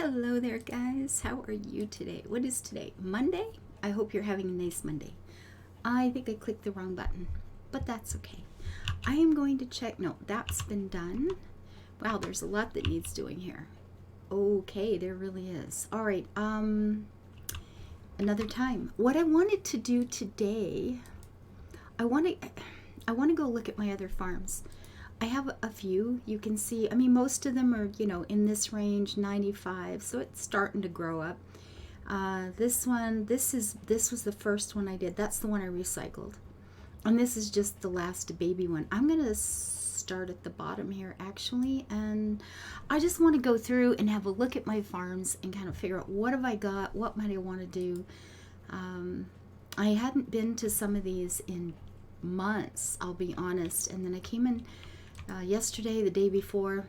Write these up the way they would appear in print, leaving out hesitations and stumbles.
Hello there, guys. How are you today? What is today? Monday? I hope you're having a nice Monday. I think I clicked the wrong button, but that's okay. I am going to check. No, that's been done. Wow, there's a lot that needs doing here. Okay, there really is. All right, another time. What I wanted to do today, I want to go look at my other farms. I have a few. You can see, I mean, most of them are, in this range, 95, so it's starting to grow up. This one, this was the first one I did. That's the one I recycled. And this is just the last baby one. I'm going to start at the bottom here, actually, and I just want to go through and have a look at my farms and kind of figure out what have I got, what might I want to do. I hadn't been to some of these in months, I'll be honest, and then I came in yesterday, the day before,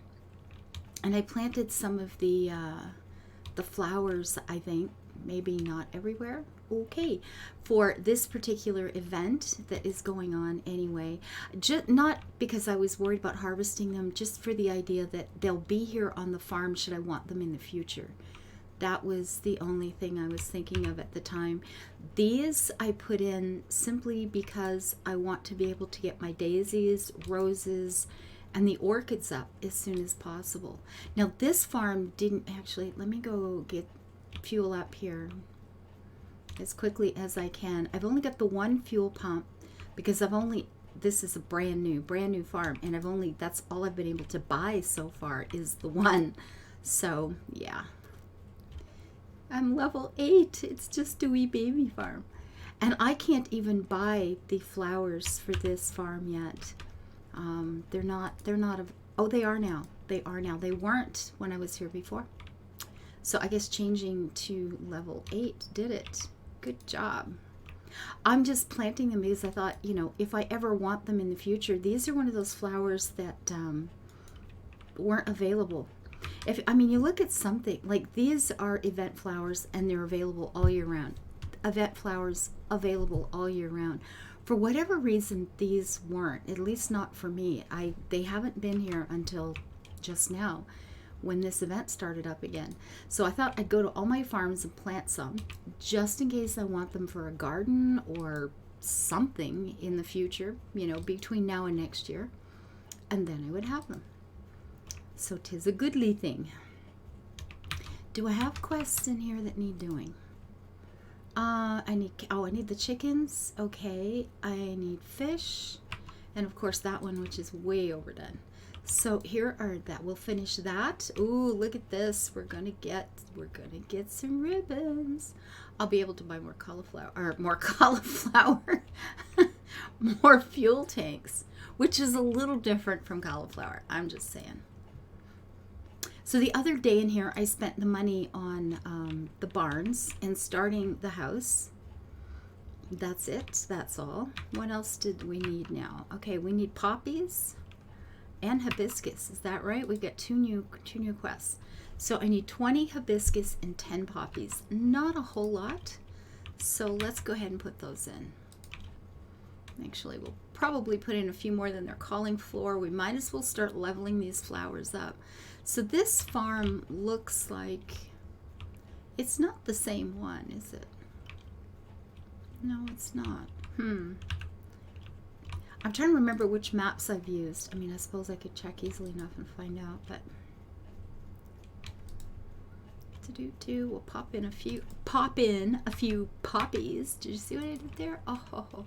and I planted some of the flowers, I think, maybe not everywhere, okay, for this particular event that is going on anyway. Just not because I was worried about harvesting them, just for the idea that they'll be here on the farm should I want them in the future. That was the only thing I was thinking of at the time. These I put in simply because I want to be able to get my daisies, roses, and the orchids up as soon as possible. Now this farm didn't actually, let me go get fuel up here as quickly as I can. I've only got the one fuel pump because this is a brand new farm, and that's all I've been able to buy so far is the one. So yeah. I'm level 8. It's just a wee baby farm. And I can't even buy the flowers for this farm yet. They are now. They are now. They weren't when I was here before. So I guess changing to level 8 did it. Good job. I'm just planting them because I thought, if I ever want them in the future, these are one of those flowers that weren't available. You look at something like these are event flowers and they're available all year round. Event flowers available all year round. For whatever reason, these weren't, at least not for me. They haven't been here until just now when this event started up again. So I thought I'd go to all my farms and plant some just in case I want them for a garden or something in the future, between now and next year. And then I would have them. So 'tis a goodly thing. Do I have quests in here that need doing? I need the chickens. Okay. I need fish. And of course that one, which is way overdone. So here are that. We'll finish that. Ooh, look at this. We're gonna get some ribbons. I'll be able to buy more cauliflower, more fuel tanks, which is a little different from cauliflower. I'm just saying. So the other day in here, I spent the money on the barns and starting the house. That's it. That's all. What else did we need now? Okay, we need poppies and hibiscus. Is that right? We've got two new quests. So I need 20 hibiscus and 10 poppies. Not a whole lot. So let's go ahead and put those in. Actually, we'll probably put in a few more than they're calling for. We might as well start leveling these flowers up. So this farm looks like it's not the same one, is it? No, it's not. I'm trying to remember which maps I've used. I suppose I could check easily enough and find out, but we'll pop in a few poppies. Did you see what I did there? Oh,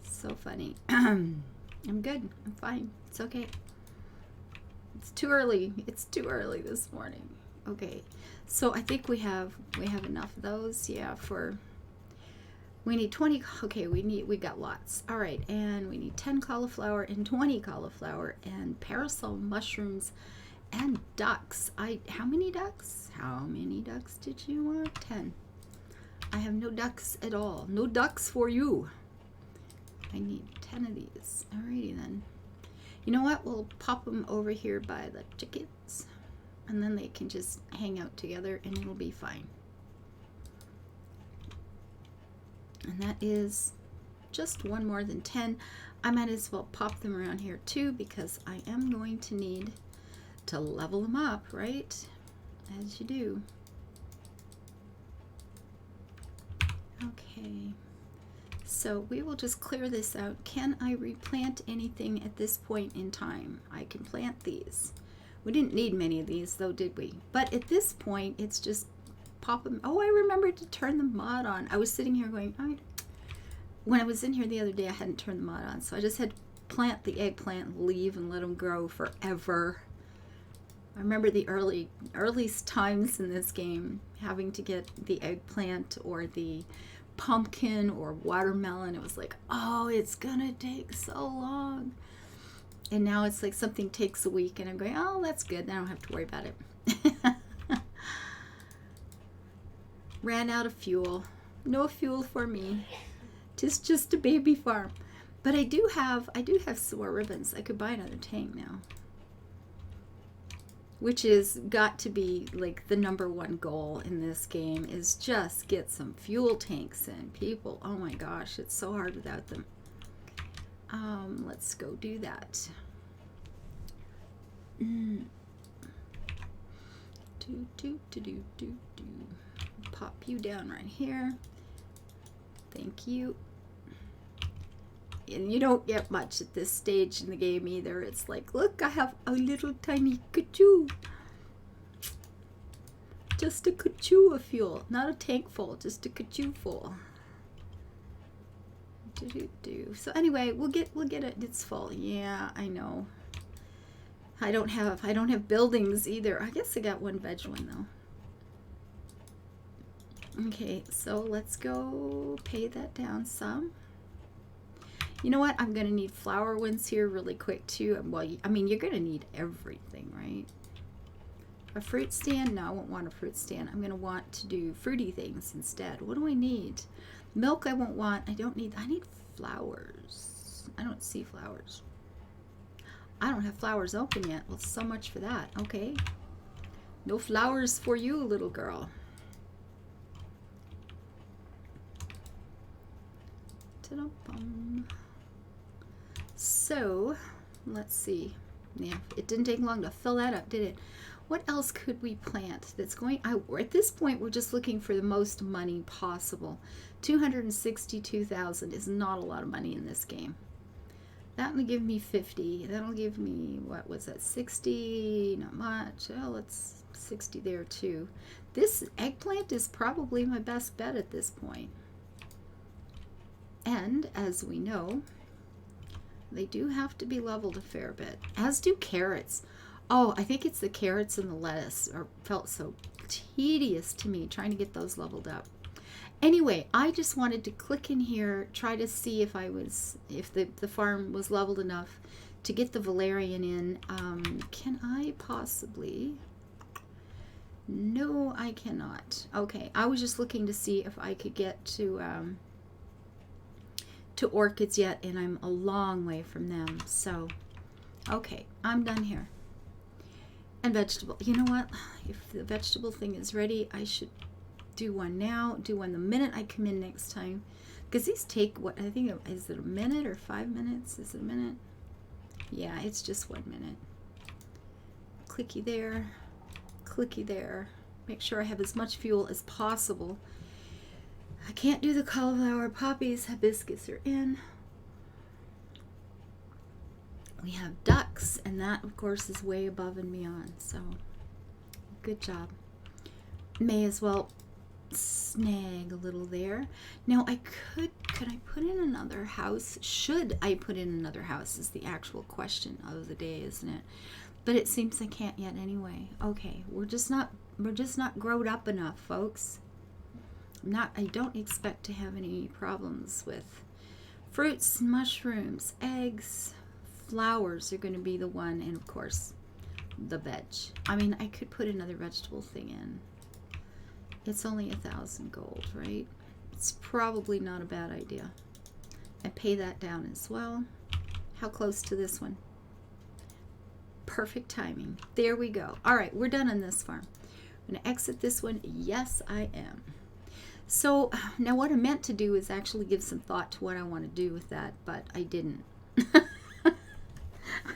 so funny. I'm good. I'm fine. It's okay. It's too early. It's too early this morning. Okay. So I think we have enough of those. Yeah, we need 20. Okay, we got lots. All right, and we need 10 cauliflower and 20 cauliflower and parasol mushrooms and ducks. How many ducks? How many ducks did you want? 10. I have no ducks at all. No ducks for you. I need 10 of these. Alrighty then. You know what? We'll pop them over here by the chickens, and then they can just hang out together, and it'll be fine. And that is just one more than 10. I might as well pop them around here too because I am going to need to level them up, right? As you do. Okay. So we will just clear this out. Can I replant anything at this point in time? I can plant these. We didn't need many of these though, did we? But at this point, it's just pop them. Oh, I remembered to turn the mod on. I was sitting here going, when I was in here the other day, I hadn't turned the mod on. So I just had to plant the eggplant, leave, and let them grow forever. I remember the earliest times in this game having to get the eggplant or the pumpkin or watermelon. It was like, oh, it's gonna take so long. And now it's like something takes a week and I'm going, oh, that's good. I don't have to worry about it. Ran out of fuel. No fuel for me. It's just a baby farm. But I do have some more ribbons. I could buy another tank now. Which is got to be like the #1 goal in this game, is just get some fuel tanks in. People, oh my gosh, it's so hard without them. Let's go do that. Pop you down right here. Thank you. And you don't get much at this stage in the game either. It's like, look, I have a little tiny kachoo. Just a kachoo of fuel. Not a tank full, just a kachoo full. So anyway, we'll get it. It's full. Yeah, I know. I don't have buildings either. I guess I got one veg one though. Okay, so let's go pay that down some. You know what? I'm going to need flower ones here really quick too. Well, I mean, you're going to need everything, right? A fruit stand? No, I won't want a fruit stand. I'm going to want to do fruity things instead. What do I need? Milk I won't want. I need flowers. I don't see flowers. I don't have flowers open yet. Well, so much for that. Okay. No flowers for you, little girl. Ta-da-bum. So, let's see. Yeah, it didn't take long to fill that up, did it? What else could we plant that's going... at this point, we're just looking for the most money possible. 262,000 is not a lot of money in this game. That will give me 50. That'll give me, what was that, 60? Not much. Oh, it's 60 there too. This eggplant is probably my best bet at this point. And, as we know, they do have to be leveled a fair bit, as do carrots. Oh, I think it's the carrots and the lettuce felt so tedious to me trying to get those leveled up. Anyway, I just wanted to click in here, try to see if the farm was leveled enough to get the valerian in. Can I possibly? No, I cannot. Okay, I was just looking to see if I could get to orchids yet, and I'm a long way from them. So, okay, I'm done here. And vegetable. You know what? If the vegetable thing is ready, I should do one now. Do one the minute I come in next time. Because these take, what, I think, is it a minute or 5 minutes? Is it a minute? Yeah, it's just 1 minute. Clicky there. Clicky there. Make sure I have as much fuel as possible. I can't do the cauliflower. Poppies, hibiscus are in. We have ducks, and that, of course, is way above and beyond. So, good job. May as well snag a little there. Now, could I put in another house? Should I put in another house is the actual question of the day, isn't it? But it seems I can't yet anyway. Okay, we're just not growed up enough, folks. I don't expect to have any problems with fruits, mushrooms, eggs. Flowers are going to be the one, and of course the veg. I mean, I could put another vegetable thing in. It's only 1,000 gold, right? It's probably not a bad idea. And pay that down as well. How close to this one? Perfect timing. There we go. All right, we're done on this farm. I'm going to exit this one. Yes, I am. So now what I meant to do is actually give some thought to what I want to do with that, but I didn't.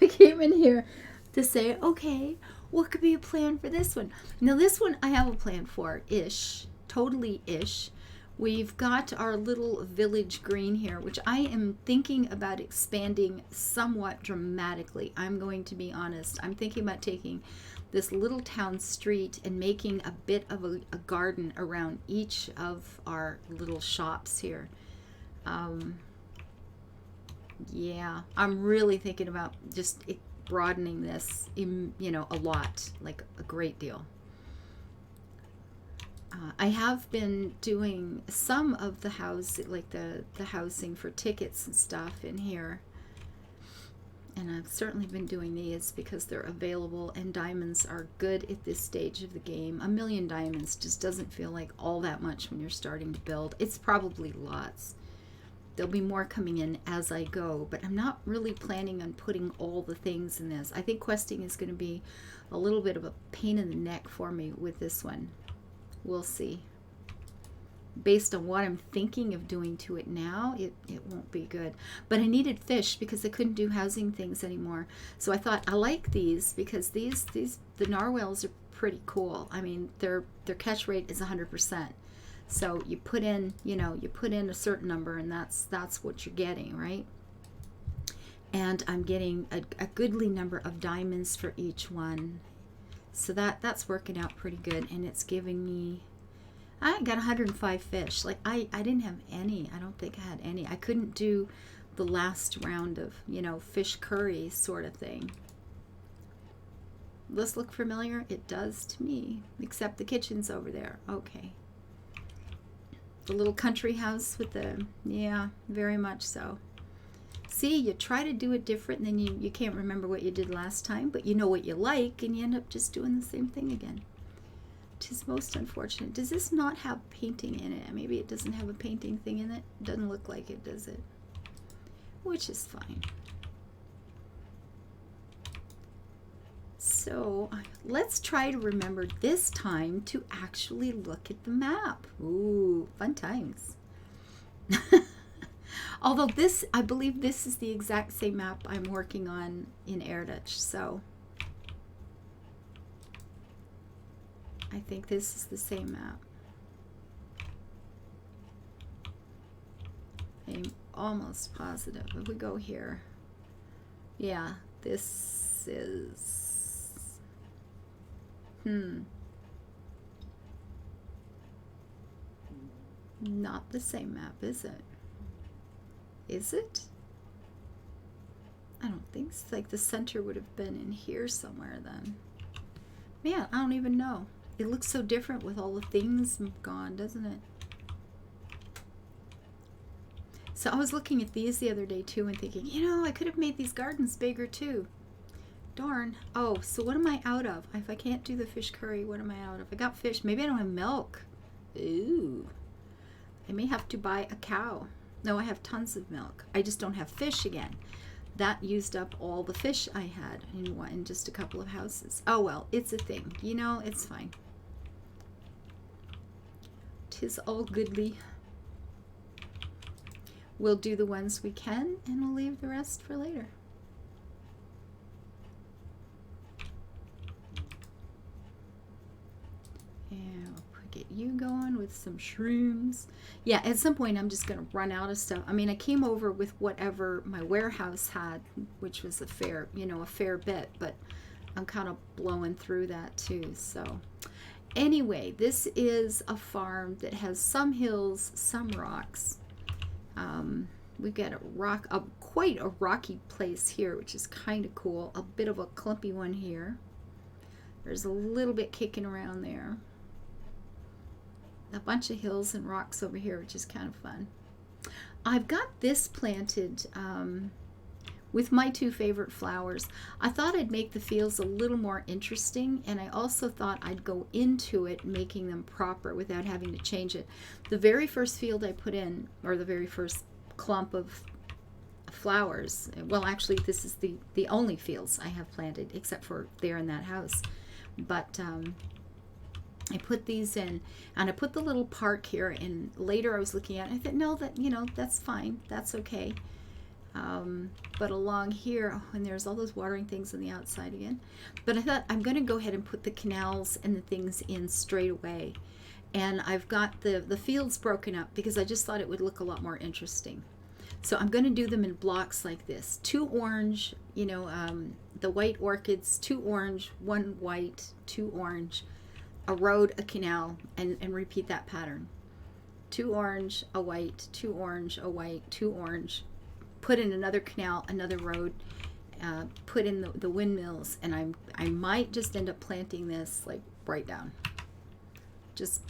I came in here to say, okay, what could be a plan for this one? Now this one I have a plan for, ish, totally ish. We've got our little village green here, which I am thinking about expanding somewhat dramatically. I'm going to be honest. I'm thinking about taking this little town street and making a bit of a garden around each of our little shops here. Yeah, I'm really thinking about just broadening this, you know, a lot, like a great deal. I have been doing some of the like the housing for tickets and stuff in here. And I've certainly been doing these because they're available, and diamonds are good at this stage of the game. 1,000,000 diamonds just doesn't feel like all that much when you're starting to build. It's probably lots. There'll be more coming in as I go, but I'm not really planning on putting all the things in this. I think questing is going to be a little bit of a pain in the neck for me with this one. We'll see. Based on what I'm thinking of doing to it now, it won't be good. But I needed fish because I couldn't do housing things anymore. So I thought I like these because the narwhals are pretty cool. I mean, their catch rate is 100%. So you put in, you know, you put in a certain number, and that's what you're getting, right? And I'm getting a goodly number of diamonds for each one. So that's working out pretty good, and it's giving me, I got 105 fish. Like I didn't have any. I don't think I had any. I couldn't do the last round of, you know, fish curry sort of thing. Does this look familiar? It does to me, except the kitchen's over there. Okay. The little country house with the, yeah, very much so. See, you try to do it different, and then you can't remember what you did last time, but you know what you like, and you end up just doing the same thing again. 'Tis most unfortunate. Does this not have painting in it? Maybe it doesn't have a painting thing in it. Doesn't look like it, does it? Which is fine. So let's try to remember this time to actually look at the map. Ooh, fun times. Although this, I believe this is the exact same map I'm working on in Erdutch, so I think this is the same map. I'm almost positive. If we go here, yeah, this is, not the same map, is it? Is it? I don't think so. Like the center would have been in here somewhere then. Man, I don't even know. It looks so different with all the things gone, doesn't it? So I was looking at these the other day too and thinking, you know, I could have made these gardens bigger too. Darn. Oh, so what am I out of? If I can't do the fish curry, what am I out of? I got fish. Maybe I don't have milk. Ooh. I may have to buy a cow. No, I have tons of milk. I just don't have fish again. That used up all the fish I had in just a couple of houses. Oh well, it's a thing. You know, it's fine. 'Tis all goodly. We'll do the ones we can, and we'll leave the rest for later. And we'll get you going with some shrooms. Yeah, at some point I'm just going to run out of stuff. I mean, I came over with whatever my warehouse had, which was a fair bit, but I'm kind of blowing through that too. So anyway, this is a farm that has some hills, some rocks. We've got quite a rocky place here, which is kind of cool. A bit of a clumpy one here. There's a little bit kicking around there. A bunch of hills and rocks over here, which is kind of fun. I've got this planted with my two favorite flowers. I thought I'd make the fields a little more interesting, and I also thought I'd go into it making them proper without having to change it. The very first field I put in, or the very first clump of flowers, well actually this is the only fields I have planted except for there in that house, but I put these in, and I put the little park here, and later I was looking at it, I thought, no, that, you know, that's fine, that's okay. But along here, oh, and there's all those watering things on the outside again. But I thought I'm going to go ahead and put the canals and the things in straight away. And I've got the fields broken up because I just thought it would look a lot more interesting. So I'm going to do them in blocks like this. 2 orange, you know, the white orchids, 2 orange, 1 white, 2 orange, a road, a canal, and repeat that pattern. 2 orange, a white, 2 orange, a white, 2 orange. Put in another canal, another road, put in the windmills, and I might just end up planting this like right down. Just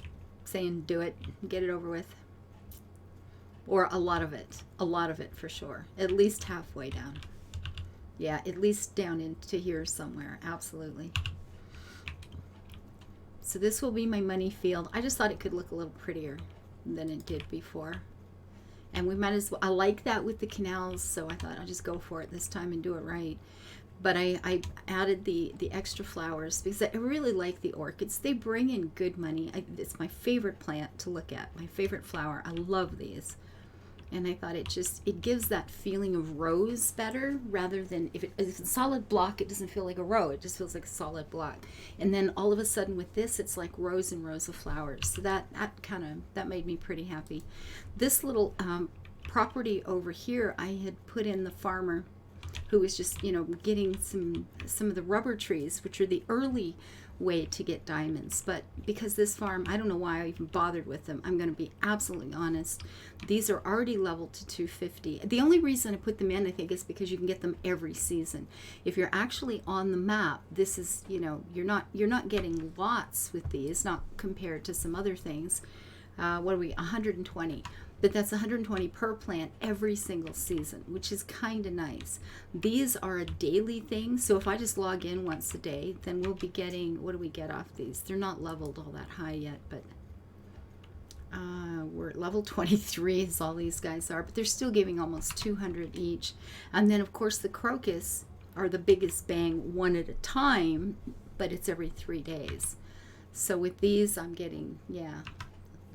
saying, do it, get it over with. Or a lot of it for sure. At least halfway down. Yeah, at least down into here somewhere, absolutely. So this will be my money field. I just thought it could look a little prettier than it did before. And we might as well, I like that with the canals, so I thought I'll just go for it this time and do it right. But I added the extra flowers because I really like the orchids. They bring in good money. It's my favorite plant to look at, my favorite flower. I love these. And I thought it gives that feeling of rose better, rather than if it's a solid block, it doesn't feel like a row, it just feels like a solid block. And then all of a sudden with this, it's like rows and rows of flowers. So that made me pretty happy. This little property over here, I had put in the farmer who was just, you know, getting some of the rubber trees, which are the early way to get diamonds. But because this farm, I don't know why I even bothered with them. I'm going to be absolutely honest. These are already leveled to 250. The only reason I put them in, I think, is because you can get them every season. If you're actually on the map, this is, you know, you're not getting lots with these, not compared to some other things. What are we, 120? But that's 120 per plant every single season, which is kind of nice. These are a daily thing, so if I just log in once a day, then we'll be getting, what do we get off these? They're not leveled all that high yet, but we're at level 23 is all these guys are, but they're still giving almost 200 each. And then of course the crocus are the biggest bang, one at a time, but it's every 3 days. So with these I'm getting, yeah,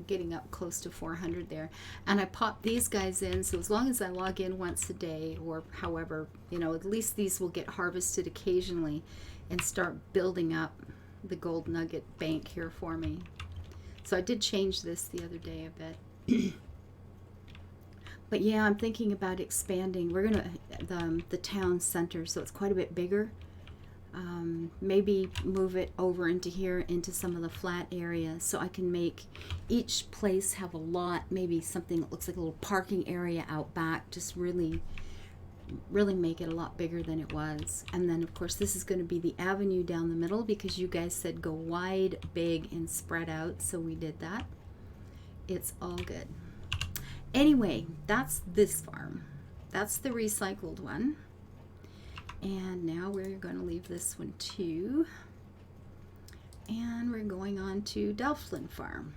getting up close to 400 there. And I pop these guys in, so as long as I log in once a day, or however, you know, at least these will get harvested occasionally and start building up the gold nugget bank here for me. So I did change this the other day a bit. But yeah, I'm thinking about expanding. We're gonna the town center, so it's quite a bit bigger. Maybe move it over into here, into some of the flat areas, so I can make each place have a lot, maybe something that looks like a little parking area out back, just really make it a lot bigger than it was. And then of course this is going to be the avenue down the middle, because you guys said go wide, big, and spread out, so we did that. It's all good. Anyway, that's this farm. That's the recycled one. And now we're going to leave this one too. And we're going on to Delftland Farm.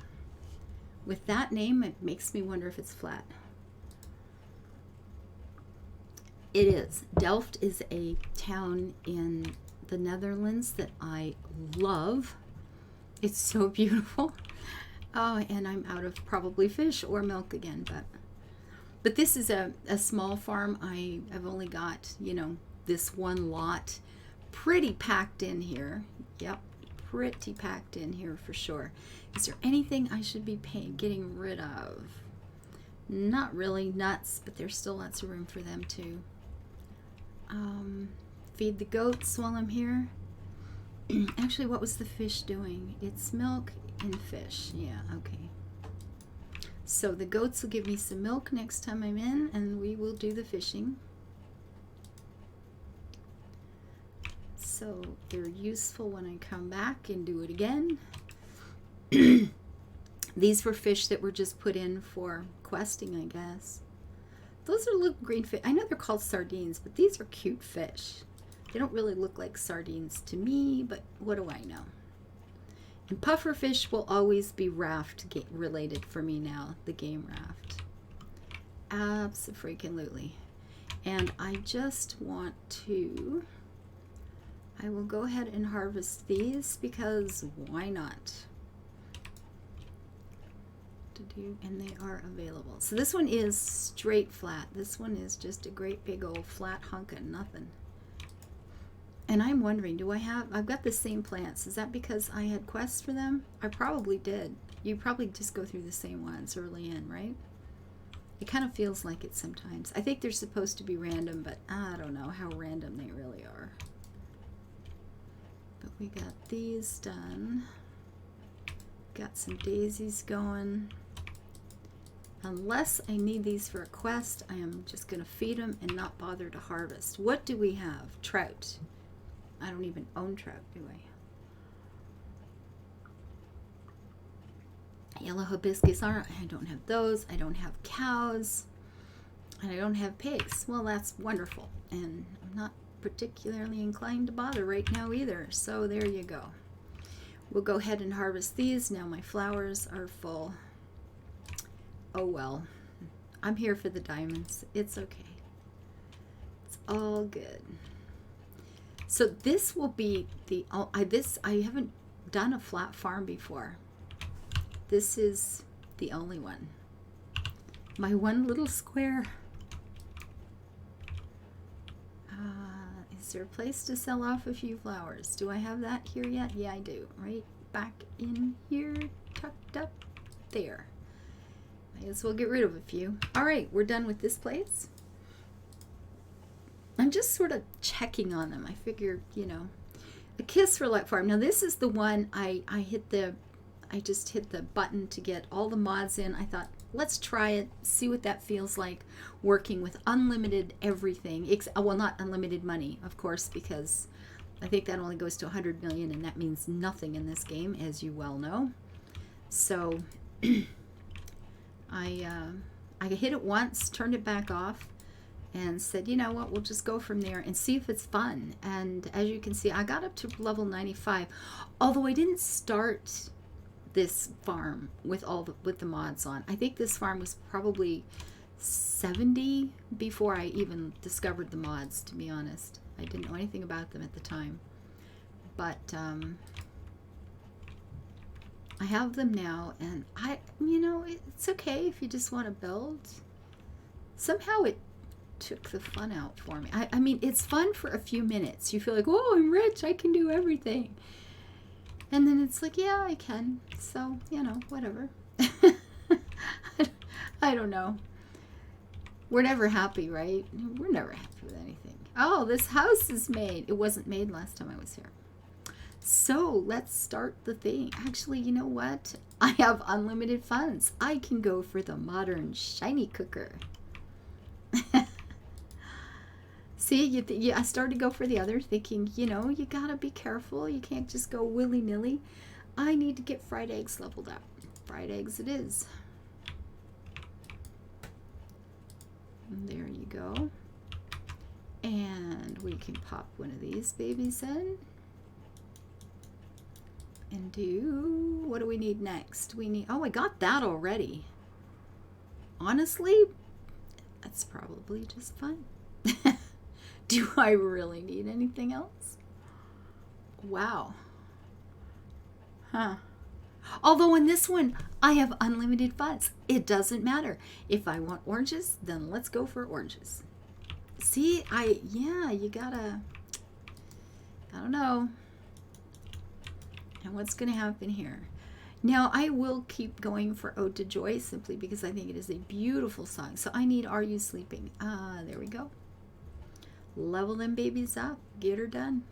With that name, it makes me wonder if it's flat. It is. Delft is a town in the Netherlands that I love. It's so beautiful. Oh, and I'm out of probably fish or milk again, but this is a small farm. I've only got, you know, this one lot, pretty packed in here. Yep, pretty packed in here for sure. Is there anything I should be getting rid of? Not really. Nuts, but there's still lots of room for them too. Feed the goats while I'm here. Actually, what was the fish doing? It's milk and fish. Yeah, okay. So the goats will give me some milk next time I'm in, and we will do the fishing. So they're useful when I come back and do it again. These were fish that were just put in for questing, I guess. Those are little green fish. I know they're called sardines, but these are cute fish. They don't really look like sardines to me, but what do I know? And puffer fish will always be raft related for me now, the game raft. Abso-freaking-lutely. And I just want to... I will go ahead and harvest these because why not? to do, and they are available. So this one is straight flat. This one is just a great big old flat hunk of nothing. And I'm wondering, I've got the same plants. Is that because I had quests for them? I probably did. You probably just go through the same ones early in, right? It kind of feels like it sometimes. I think they're supposed to be random, but I don't know how random they really are. But we got these done. Got some daisies going. Unless I need these for a quest, I am just going to feed them and not bother to harvest. What do we have? Trout. I don't even own trout, do I? Yellow hibiscus are, I don't have those. I don't have cows. And I don't have pigs. Well, that's wonderful. And I'm not particularly inclined to bother right now either. So there you go. We'll go ahead and harvest these. Now my flowers are full. Oh well. I'm here for the diamonds. It's okay. It's all good. So this will be the, I haven't done a flat farm before. This is the only one. My one little square. Is there a place to sell off a few flowers? Do I have that here yet? Yeah, I do. Right back in here, tucked up there. Might as well get rid of a few. All right, we're done with this place. I'm just sort of checking on them. I figure, you know, a kiss for Light Farm. Now this is the one I just hit the button to get all the mods in. I thought, let's try it, see what that feels like working with unlimited everything. Well, not unlimited money, of course, because I think that only goes to 100 million, and that means nothing in this game, as you well know. So I hit it once, turned it back off, and said, you know what, we'll just go from there and see if it's fun. And as you can see, I got up to level 95, although I didn't start this farm with the mods on. I think this farm was probably 70 before I even discovered the mods, to be honest. I didn't know anything about them at the time. But I have them now, and you know, it's okay if you just want to build. Somehow it took the fun out for me. I mean, it's fun for a few minutes. You feel like, oh, I'm rich, I can do everything. And then it's like, yeah, I can. So, you know, whatever. I don't know. We're never happy, right? We're never happy with anything. Oh, this house is made. It wasn't made last time I was here. So let's start the thing. Actually, you know what? I have unlimited funds. I can go for the modern shiny cooker. See, I started to go for the other, thinking, you know, you gotta be careful. You can't just go willy-nilly. I need to get fried eggs leveled up. Fried eggs it is. And there you go. And we can pop one of these babies in. And do, what do we need next? We need, oh, I got that already. Honestly, that's probably just fine. Do I really need anything else? Wow. Huh. Although in this one, I have unlimited funds. It doesn't matter. If I want oranges, then let's go for oranges. See, yeah, you gotta, I don't know. And what's going to happen here? Now, I will keep going for Ode to Joy simply because I think it is a beautiful song. So I need Are You Sleeping? There we go. Level them babies up. Get her done.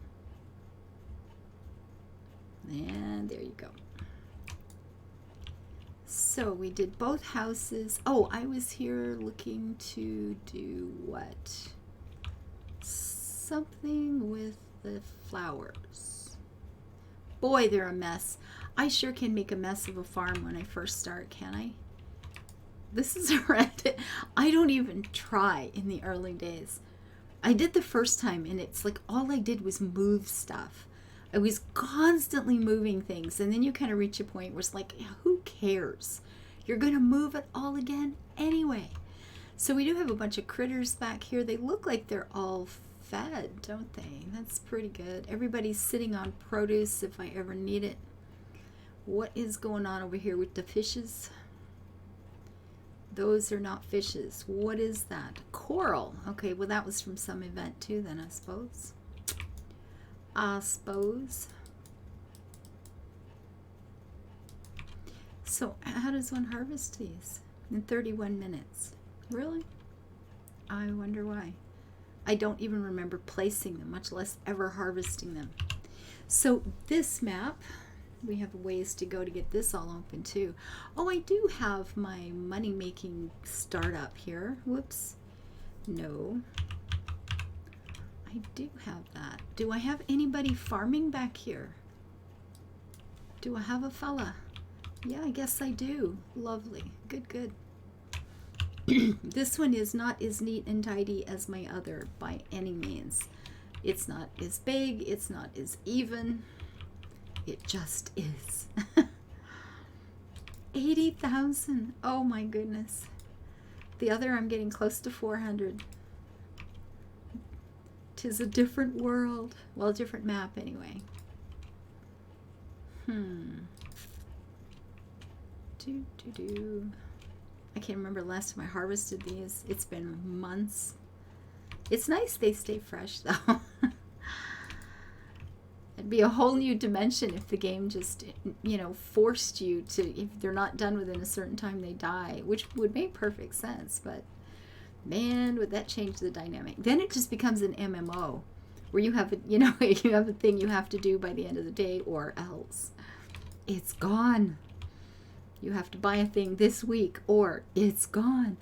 And there you go. So we did both houses. Oh, I was here looking to do what? Something with the flowers. Boy, they're a mess. I sure can make a mess of a farm when I first start, can I? This is horrendous. I don't even try in the early days. I did the first time, and it's like all I did was move stuff. I was constantly moving things, and then you kind of reach a point where it's like, who cares? You're going to move it all again anyway. So we do have a bunch of critters back here. They look like they're all fed, don't they? That's pretty good. Everybody's sitting on produce if I ever need it. What is going on over here with the fishes? Those are not fishes. What is that? Coral. Okay, well that was from some event too then, I suppose. So how does one harvest these? In 31 minutes. Really? I wonder why. I don't even remember placing them, much less ever harvesting them. So this map, we have ways to go to get this all open too. Oh, I do have my money-making startup here. Whoops. No. I do have that. Do I have anybody farming back here? Do I have a fella? Yeah, I guess I do. Lovely. Good, good. This one is not as neat and tidy as my other by any means. It's not as big. It's not as even. It just is. 80,000. Oh my goodness. The other I'm getting close to 400. 'Tis a different world. Well, a different map anyway. I can't remember the last time I harvested these. It's been months. It's nice they stay fresh though. It'd be a whole new dimension if the game just, you know, forced you to, if they're not done within a certain time, they die, which would make perfect sense. But man, would that change the dynamic? Then it just becomes an MMO where you have a, you know, you have a thing you have to do by the end of the day or else it's gone. You have to buy a thing this week or it's gone.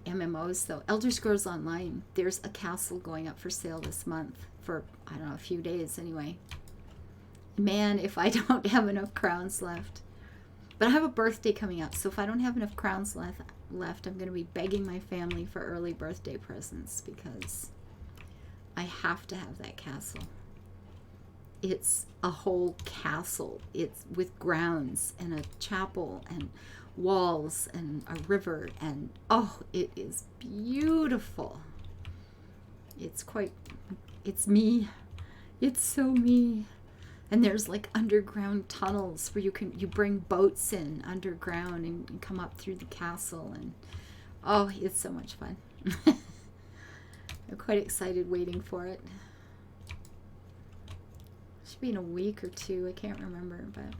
MMOs though, Elder Scrolls Online, there's a castle going up for sale this month for, I don't know, a few days anyway. Man, if I don't have enough crowns left. But I have a birthday coming up, so if I don't have enough crowns left, I'm going to be begging my family for early birthday presents because I have to have that castle. It's a whole castle. It's with grounds and a chapel and walls and a river, and oh, it is beautiful. It's me. It's so me. And there's like underground tunnels where you bring boats in underground and come up through the castle, and oh, it's so much fun. I'm quite excited waiting for it. Should be in a week or two, I can't remember, but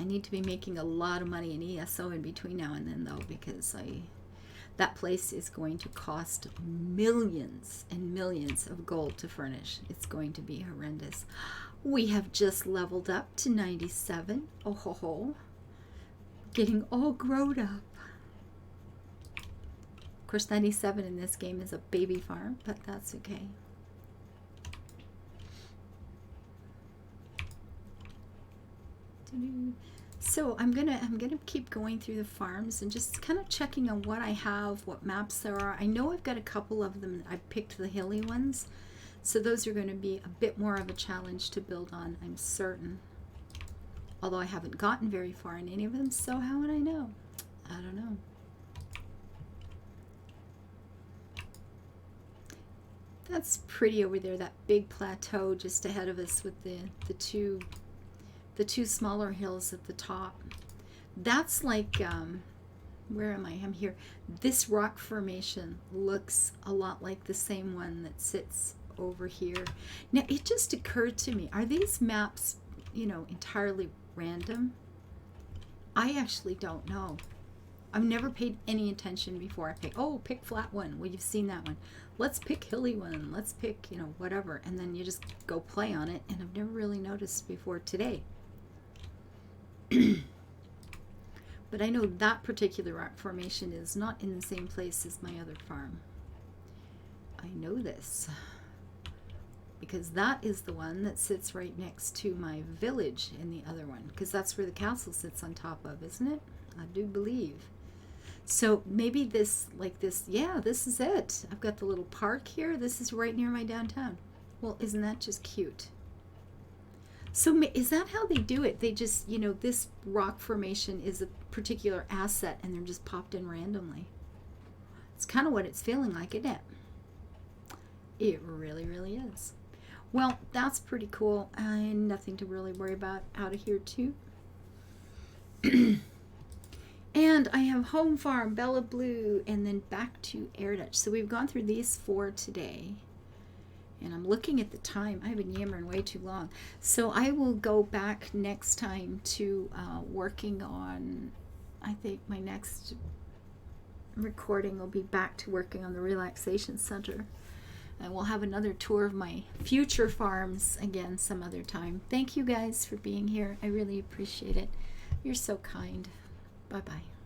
I need to be making a lot of money in ESO in between now and then though, because that place is going to cost millions and millions of gold to furnish. It's going to be horrendous. We have just leveled up to 97. Oh ho ho. Getting all grown up. Of course, 97 in this game is a baby farm, but that's okay. So I'm gonna keep going through the farms and just kind of checking on what I have, what maps there are. I know I've got a couple of them. I picked the hilly ones, so those are going to be a bit more of a challenge to build on, I'm certain. Although I haven't gotten very far in any of them, so how would I know? I don't know. That's pretty over there, that big plateau just ahead of us with the two smaller hills at the top. That's like, where am I? I'm here. This rock formation looks a lot like the same one that sits over here. Now, it just occurred to me, are these maps, you know, entirely random? I actually don't know. I've never paid any attention before. I pick, oh, pick flat one. Well, you've seen that one. Let's pick hilly one. Let's pick, you know, whatever. And then you just go play on it. And I've never really noticed before today. But I know that particular rock formation is not in the same place as my other farm. I know this because that is the one that sits right next to my village in the other one, because that's where the castle sits on top of, isn't it? I do believe. So maybe this, like this, yeah, this is it. I've got the little park here. This is right near my downtown. Well, isn't that just cute? So is that how they do it? They just, you know, this rock formation is a particular asset and they're just popped in randomly. It's kind of what it's feeling like, isn't it? It really, really is. Well, that's pretty cool. And nothing to really worry about out of here too. And I have Home Farm, Bella Blue, and then back to Air Dutch. So we've gone through these 4 today. And I'm looking at the time. I've been yammering way too long. So I will go back next time to working on, I think my next recording will be back to working on the relaxation center. And we'll have another tour of my future farms again some other time. Thank you guys for being here. I really appreciate it. You're so kind. Bye-bye.